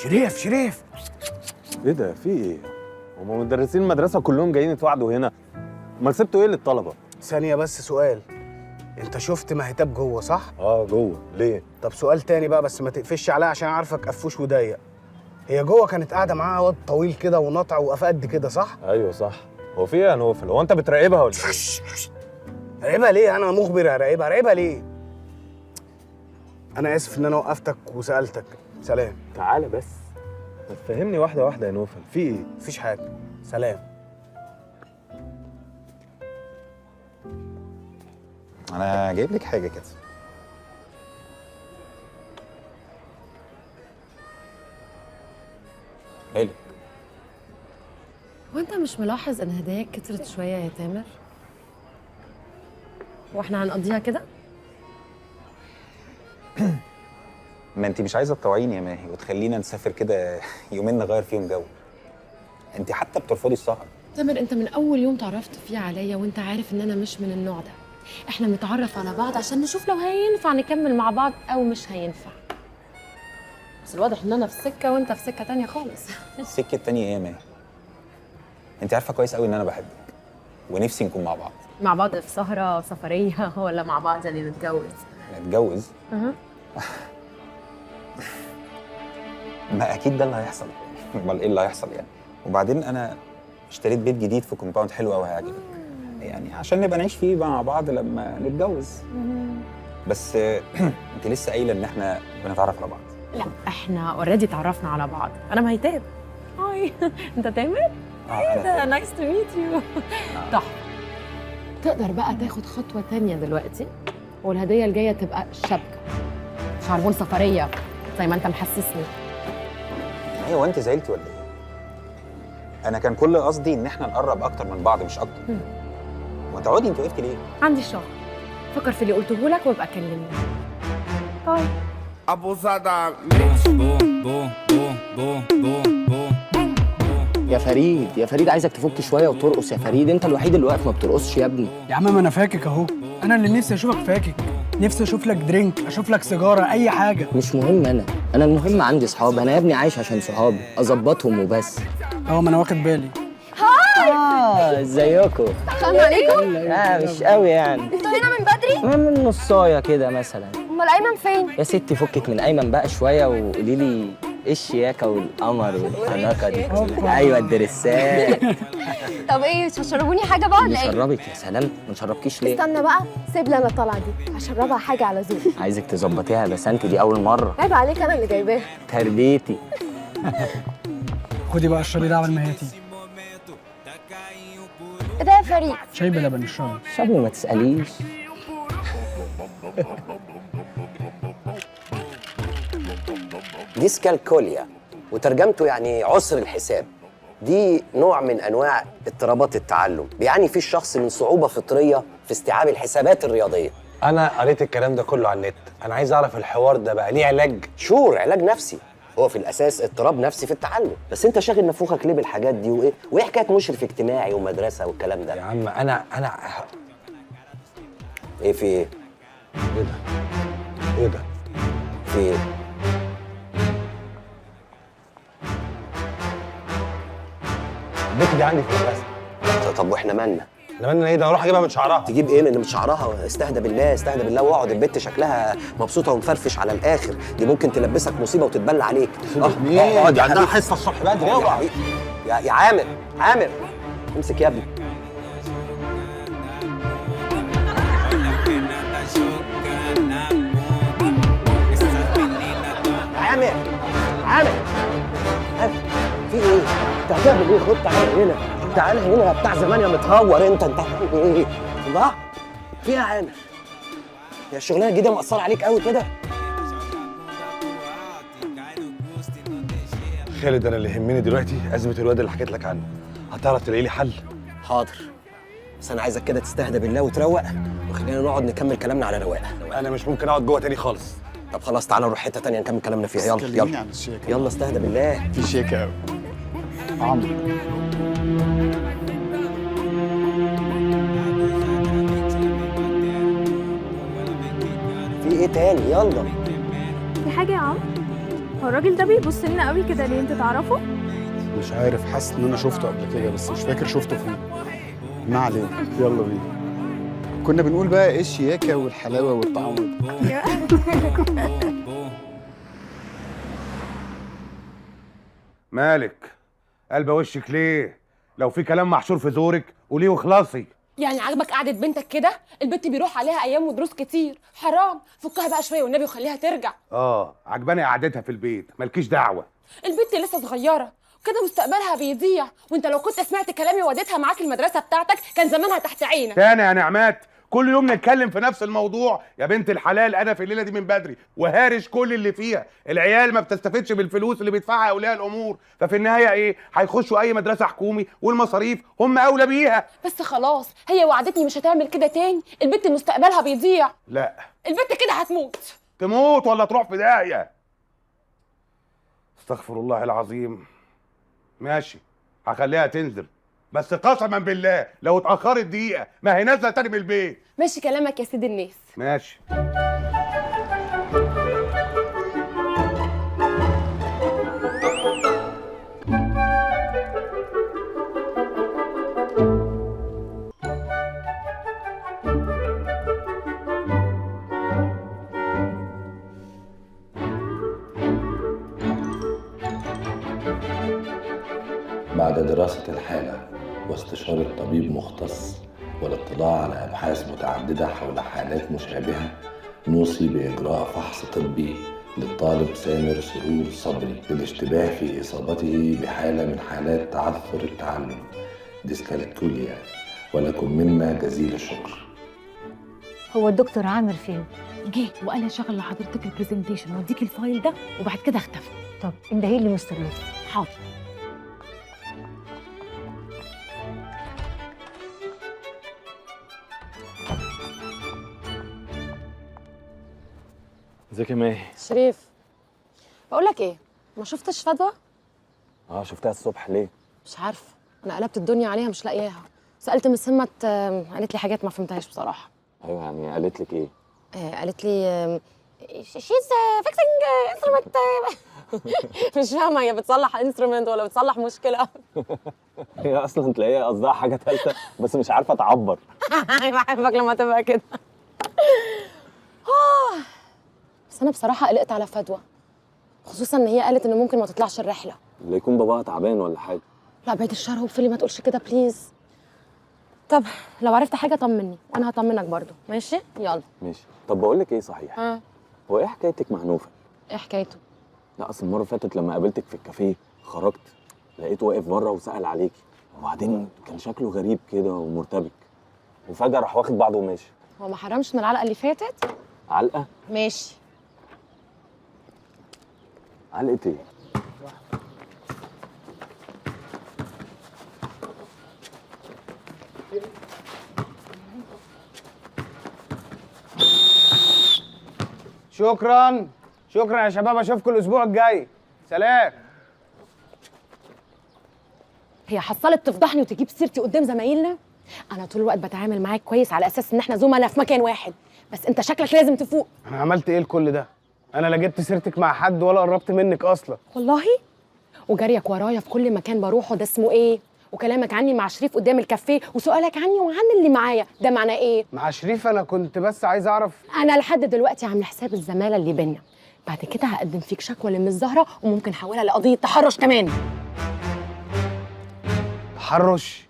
شريف شريف، ايه ده؟ في ايه؟ هما مدرسين المدرسه كلهم جايين يتوعدوا هنا، امال سبتوا ايه للطلبه؟ ثانية بس سؤال. انت شفت مهتاب جوه صح؟ جوه ليه؟ طب سؤال تاني بقى، بس ما تقفش عليها عشان عارفك قفوش وضيق. هي جوه كانت قاعدة معاها واد طويل كده ونطع وقفا قد كده صح؟ ايوه صح. هو في ايه يا نوفل؟ هو انت بتراقبها ولا ايه؟ راقبها ليه؟ انا مخبر اراقبها، راقبها ليه؟ انا اسف ان انا وقفتك وسألتك. سلام. تعالى بس، ما تفهمني واحده واحده يا نوفل، في ايه؟ مفيش حاجة. سلام. انا جايب لك حاجه كده. مالك؟ وانت مش ملاحظ ان هداياك كترت شويه يا تامر؟ واحنا هنقضيها كده؟ ما انت مش عايزه تطوعيني يا ماهي وتخلينا نسافر كده يومين نغير فيهم جو. انت حتى بترفضي السفر. تامر، انت من اول يوم تعرفت فيه عليا وانت عارف ان انا مش من النوع ده. احنا بنتعرف على بعض عشان نشوف لو هينفع نكمل مع بعض او مش هينفع. بس الواضح ان انا في سكه وانت في سكه تانية خالص. السكه التانيه ايه يا ماهي؟ انت عارفه كويس قوي ان انا بحبك ونفسي نكون مع بعض. مع بعض في سهره سفريه ولا مع بعض يعني نتجوز؟ نتجوز؟ ما اكيد ده اللي هيحصل. امال ايه اللي هيحصل يعني؟ وبعدين انا اشتريت بيت جديد في كومباوند حلو قوي هيعجبك، يعني عشان نبقى نعيش فيه مع بعض لما نتجوز. بس انت لسه قايله ان احنا بنتعرف على بعض. لا، احنا اوريدي اتعرفنا على بعض. انا مهتاب. هاي. انت تامر؟ ايه ده، نايس تو ميت يو. تحفه. تقدر بقى تاخد خطوه تانية دلوقتي، والهديه الجايه تبقى شبكه، مش عربون سفريه زي ما انت محسسني. ايوه، انت زعلتي ولا ايه؟ انا كان كل قصدي ان احنا نقرب اكتر من بعض مش اكتر. وتقعدي انت وقفتي ليه؟ عندي شغل. فكر في اللي قلته لك وابقى كلمني. باي. Abusada. يا فريد يا فريد، عايزك تفك شويه وترقص يا فريد. انت الوحيد اللي واقف ما بترقصش يا ابني. يا عم ما انا فاكك اهو. انا اللي نفسي اشوفك فاكك. نفسي اشوف لك درينك، اشوف لك سيجاره، اي حاجه. مش مهم انا المهم عندي صحاب. انا يا ابني عايش عشان صحابي، اظبطهم وبس. اه ما انا واخد بالي. ازيكم؟ السلام عليكم. مش قوي يعني. انتوا هنا من بدري؟ من نصايه كده مثلا. امال ايمن فين؟ يا ستي فكك من ايمن بقى شويه وقولي لي ايه الشياكه والقمر والحناقه دي. ايوه الدرسات. طب ايه، مش هتشربوني حاجه بقى ولا ايه؟ نشربك؟ يا سلام، ما نشربكيش ليه؟ استنى بقى، سيب لي انا الطلعه دي هشربها حاجه على ذوقي. عايزك تظبطيها، بس انت دي اول مره. عيب عليك، انا اللي جايباها. تربيتي. خدي بقى اشربي ده قبل ما هي تيجي. ايه ده يا فريد؟ شاي بلبن اشربي. شابي ما تساليش. ديسكالكوليا، وترجمته يعني عسر الحساب. دي نوع من انواع اضطرابات التعلم، بيعاني فيه الشخص من صعوبه فطريه في استيعاب الحسابات الرياضيه. انا قريت الكلام ده كله على النت، انا عايز اعرف الحوار ده بقى ليه علاج؟ شور، علاج نفسي. هو في الاساس اضطراب نفسي في التعلم، بس انت شاغل نفوخك ليه بالحاجات دي؟ وايه حكايه مشرف اجتماعي ومدرسه والكلام ده؟ يا عم انا ايه في ايه؟ ايه ده؟ ايه ده؟ في ايه؟ البت دي عندي في المدرسه. طب واحنا مالنا؟ انا مالنا ايه ده؟ اروح اجيبها من شعرها. تجيب ايه من شعرها؟ استهدى بالله استهدى بالله واقعد. البت شكلها مبسوطه ومفرفش على الاخر، دي ممكن تلبسك مصيبه وتتبلى عليك. اقعد، عندها حصه الصبح بدري. اوعى يا عامر، عامر امسك يا ابني. عامر عامر في ايه؟ انت هتعمل ايه؟ خد تعالى هنا، تعالى هنا يا بتاع زمان يا متهور. انت هتعمل ايه؟ الله في ايه يا عامر؟ هي الشغلانه الجديده مأثره عليك قوي كده؟ خالد، انا اللي يهمني دلوقتي ازمه الواد اللي حكيت لك عنه. هتعرف تلاقي لي حل؟ حاضر، بس انا عايزك كده تستهدى بالله وتروق، وخلينا نقعد نكمل كلامنا على رواقه. انا مش ممكن اقعد جوه تاني خالص. طب خلاص تعالى نروح حته تانيه نكمل كلامنا فيها. يلا يلا يلا استهدى بالله. في شيكه قوي عمرو. في ايه تاني؟ يلا. في حاجه يا عم؟ هو الراجل ده بيبص لنا قوي كده ليه؟ انت تعرفه؟ مش عارف، حاسس ان انا شفته قبل كده بس مش فاكر شفته فين. ما علينا، يلا بينا. كنا بنقول بقى ايه الشياكه والحلاوه والطعام ده. مالك قلبه وشك ليه؟ لو في كلام محشور في زورك قوليه واخلصي. يعني عاجبك قعدة بنتك كده؟ البنت بيروح عليها ايام ودروس كتير، حرام، فكها بقى شويه والنبي وخليها ترجع. عجباني قعدتها في البيت، مالكيش دعوه. البنت لسه صغيره كده مستقبلها بيضيع، وانت لو كنت سمعت كلامي ووديتها معاك المدرسه بتاعتك كان زمانها تحت عينك. تاني يا نعمات، كل يوم نتكلم في نفس الموضوع. يا بنت الحلال انا في الليله دي من بدري وهارش كل اللي فيها. العيال ما بتستفدش بالفلوس اللي بيدفعها اولياء الامور، ففي النهايه ايه؟ هيخشوا اي مدرسه حكومي والمصاريف هم اولى بيها. بس خلاص هي وعدتني مش هتعمل كده تاني، البنت مستقبلها بيضيع. لا البنت كده هتموت. تموت ولا تروح في داهيه؟ استغفر الله العظيم. ماشي هخليها تنزل، بس قسما بالله لو اتاخرت دقيقه ما هي نازله تاني من البيت. ماشي كلامك يا سيد الناس. ماشي. بعد دراسة الحالة واستشارة طبيب مختص والاطلاع على أبحاث متعددة حول حالات مشابهة، نوصي بإجراء فحص طبي للطالب سامر سرور صبري للاشتباه في إصابته بحالة من حالات تعثر التعلم ديسكالكوليا، ولكم منا جزيل الشكر. هو الدكتور عامر فين؟ جه وقال لي شغل لحضرتك البرزنتيشن واديك الفايل ده وبعد كده اختفى. طب اندهي لي مستر لطفي. حاضر. ازيك يا ماهي؟ شريف، بقول لك ايه، ما شفتش فدوى؟ شفتها الصبح. ليه؟ مش عارفه، انا قلبت الدنيا عليها مش لاقياها. سالت مس همت، قالت لي حاجات ما فهمتهاش بصراحه. ايوه يعني قالت لك ايه؟ قالت لي شيز فيكسنج انسترومنت. مش فاهمه هي بتصلح انسترومنت ولا بتصلح مشكله. هي اصلا تلاقيها قصدها حاجه ثالثه بس مش عارفه تعبر. بحبك لما تبقى كده. بس انا بصراحه قلقت على فدوى، خصوصا ان هي قالت ان ممكن ما تطلعش الرحله. اللي يكون باباها تعبان ولا حاجه. لا بعد الشر وفلي ما تقولش كده بليز. طب لو عرفت حاجه طمني وانا هطمنك برضو، ماشي؟ يلا ماشي. طب بقول لك ايه صحيح؟ هو ايه حكايتك مع نوفل؟ ايه حكايته؟ لا اصل المره اللي فاتت لما قابلتك في الكافيه خرجت لقيته واقف بره وسأل عليكي، وبعدين كان شكله غريب كده ومرتبك، وفجاه راح واخد بعضه وماشي. هو ما حرمش من العلقه اللي فاتت؟ علقه؟ ماشي. علقه ايه؟ شكرا شكرا يا شباب، اشوفكم الاسبوع الجاي. سلام. هي حصلت تفضحني وتجيب سيرتي قدام زمايلنا؟ انا طول الوقت بتعامل معاك كويس على اساس ان احنا زملاء في مكان واحد، بس انت شكلك لازم تفوق. انا عملت ايه لكل ده؟ انا لا جبت سيرتك مع حد ولا قربت منك اصلا. والله؟ وجريك ورايا في كل مكان بروحه ده اسمه ايه؟ وكلامك عني مع شريف قدام الكافيه وسؤالك عني وعن اللي معايا ده معناه ايه؟ مع شريف انا كنت بس عايز اعرف. انا لحد دلوقتي عامله حساب الزماله اللي بينا، بعد كده هقدم فيك شكوى لمس زهره وممكن احولها لقضيه تحرش كمان. تحرش؟